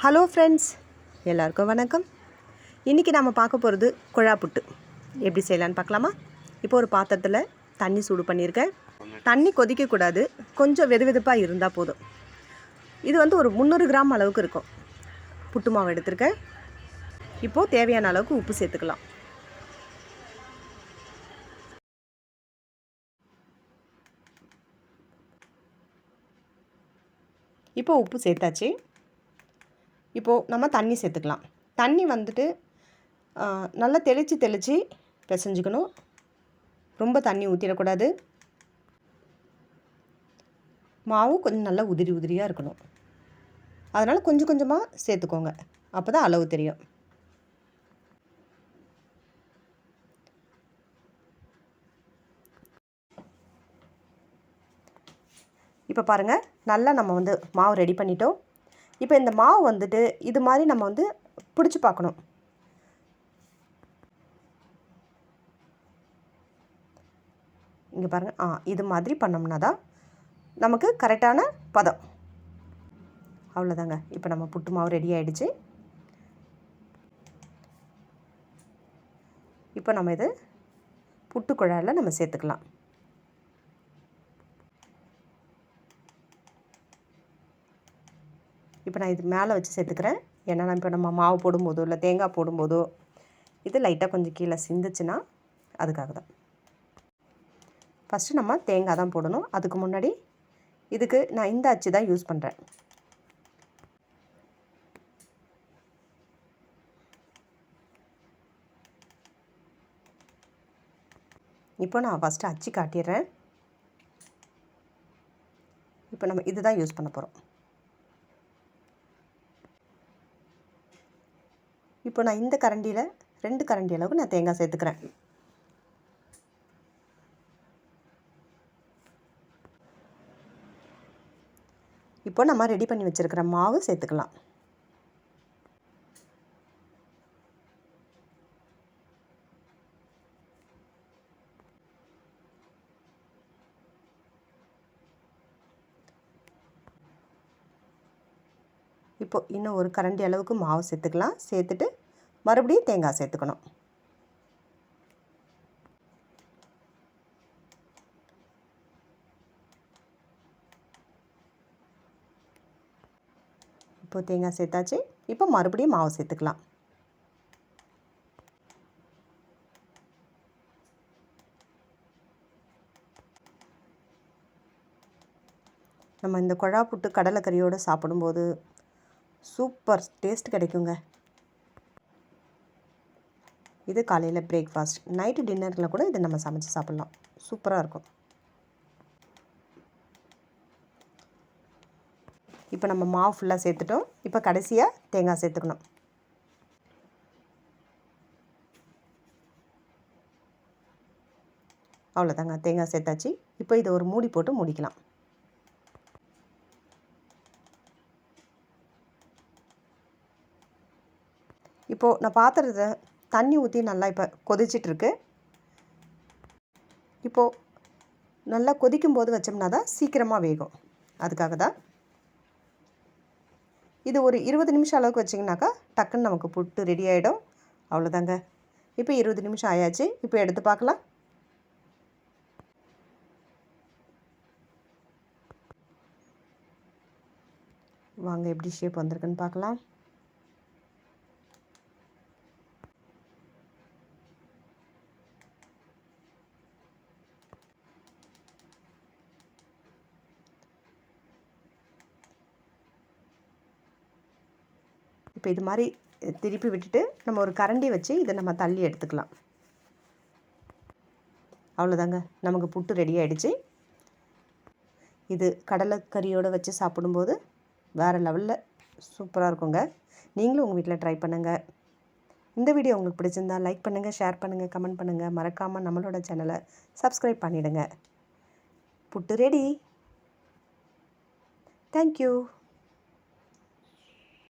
Hello friends, எல்லாருக்கும் வணக்கம். இன்றைக்கி நம்ம பார்க்க போகிறது குழா புட்டு எப்படி செய்யலான்னு பார்க்கலாமா? இப்போ ஒரு பாத்திரத்தில் தண்ணி சூடு பண்ணியிருக்கேன். தண்ணி கொதிக்கக்கூடாது, கொஞ்சம் வெதுவெதுப்பாக இருந்தால் போதும். இது ஒரு 300 கிராம் அளவுக்கு இருக்கும். புட்டு மாவு எடுத்திருக்கேன். இப்போது தேவையான அளவுக்கு உப்பு சேர்த்துக்கலாம். இப்போ உப்பு சேர்த்தாச்சு. இப்போது நம்ம தண்ணி சேர்த்துக்கலாம். தண்ணி நல்லா தெளித்து பிசைஞ்சுக்கணும். ரொம்ப தண்ணி ஊற்றிடக்கூடாது. மாவு கொஞ்சம் நல்லா உதிரியாக இருக்கணும். அதனால் கொஞ்சம் கொஞ்சமாக சேர்த்துக்கோங்க. அப்போ தான் அளவு தெரியும். இப்போ பாருங்கள், நல்லா நம்ம மாவு ரெடி பண்ணிட்டோம். இப்போ இந்த மாவு இது மாதிரி நம்ம பிடிச்சி பார்க்கணும். இங்கே பாருங்கள், இது மாதிரி பண்ணோம்னா தான் நமக்கு கரெக்டான பதம். அவ்வளோதாங்க. இப்போ நம்ம புட்டு மாவு ரெடி ஆகிடுச்சு. இப்போ நம்ம இது புட்டு குழாயில் நம்ம சேர்த்துக்கலாம். இப்போ நான் இது மேலே வச்சு சேர்த்துக்கிறேன். ஏன்னா இப்போ நம்ம மாவு போடும்போதோ இல்லை தேங்காய் போடும்போதோ இது லைட்டாக கொஞ்சம் கீழே சிந்துச்சுன்னா அதுக்காக தான். ஃபஸ்ட்டு நம்ம தேங்காய் தான் போடணும். அதுக்கு முன்னாடி இதுக்கு நான் இந்த அச்சு தான் யூஸ் பண்ணுறேன். இப்போ நான் ஃபஸ்ட்டு அச்சு காட்டிடுறேன். இப்போ நம்ம இது தான் யூஸ் பண்ண போகிறோம். இப்போ நான் இந்த கரண்டியில் 2 கரண்டி அளவுக்கு நான் தேங்காய் சேர்த்துக்கிறேன். இப்போ நம்ம ரெடி பண்ணி வச்சுருக்கிற மாவு சேர்த்துக்கலாம். இப்போ இன்னும் ஒரு கரண்டி அளவுக்கு மாவு சேர்த்துக்கலாம். சேர்த்துட்டு மறுபடியும் தேங்காய் சேர்த்துக்கணும். இப்போ தேங்காய் சேர்த்தாச்சு. இப்போ மறுபடியும் மாவு சேர்த்துக்கலாம். நம்ம இந்த குழா புட்டு கடலைக்கறியோடு சாப்பிடும்போது சூப்பர் டேஸ்ட் கிடைக்குங்க. இது காலையில் பிரேக்ஃபாஸ்ட், நைட்டு டின்னரில் கூட இதை நம்ம சமைச்சு சாப்பிட்லாம். சூப்பராக இருக்கும். இப்போ நம்ம மாவு ஃபுல்லாக சேர்த்துட்டோம். இப்போ கடைசியாக தேங்காய் சேர்த்துக்கணும். அவ்வளோதாங்க, தேங்காய் சேர்த்தாச்சு. இப்போ இதை ஒரு மூடி போட்டு மூடிக்கலாம். இப்போது நான் பாத்திரத்தை தண்ணி ஊற்றி நல்லா இப்போ கொதிச்சிட்ருக்கு. இப்போது நல்லா கொதிக்கும்போது வச்சோம்னா தான் சீக்கிரமாக வேகும். அதுக்காக தான் இது ஒரு 20 நிமிஷம் அளவுக்கு வச்சிங்கனாக்கா டக்குன்னு நமக்கு புட்டு ரெடி ஆகிடும். அவ்வளோதாங்க. இப்போ 20 நிமிஷம் ஆயாச்சு. இப்போ எடுத்து பார்க்கலாம். வாங்க எப்படி ஷேப் வந்திருக்குன்னு பார்க்கலாம். இப்போ இது மாதிரி திருப்பி விட்டுட்டு நம்ம ஒரு கரண்டி வச்சு இதை நம்ம தள்ளி எடுத்துக்கலாம். அவ்வளோதாங்க, நமக்கு புட்டு ரெடி ஆகிடுச்சு. இது கடலைக்கறியோடு வச்சு சாப்பிடும்போது வேறு லெவலில் சூப்பராக இருக்குங்க. நீங்களும் உங்கள் வீட்டில் ட்ரை பண்ணுங்கள். இந்த வீடியோ உங்களுக்கு பிடிச்சிருந்தால் லைக் பண்ணுங்கள், ஷேர் பண்ணுங்கள், கமெண்ட் பண்ணுங்கள். மறக்காமல் நம்மளோட சேனலை சப்ஸ்கிரைப் பண்ணிவிடுங்க. புட்டு ரெடி. தேங்க்யூ.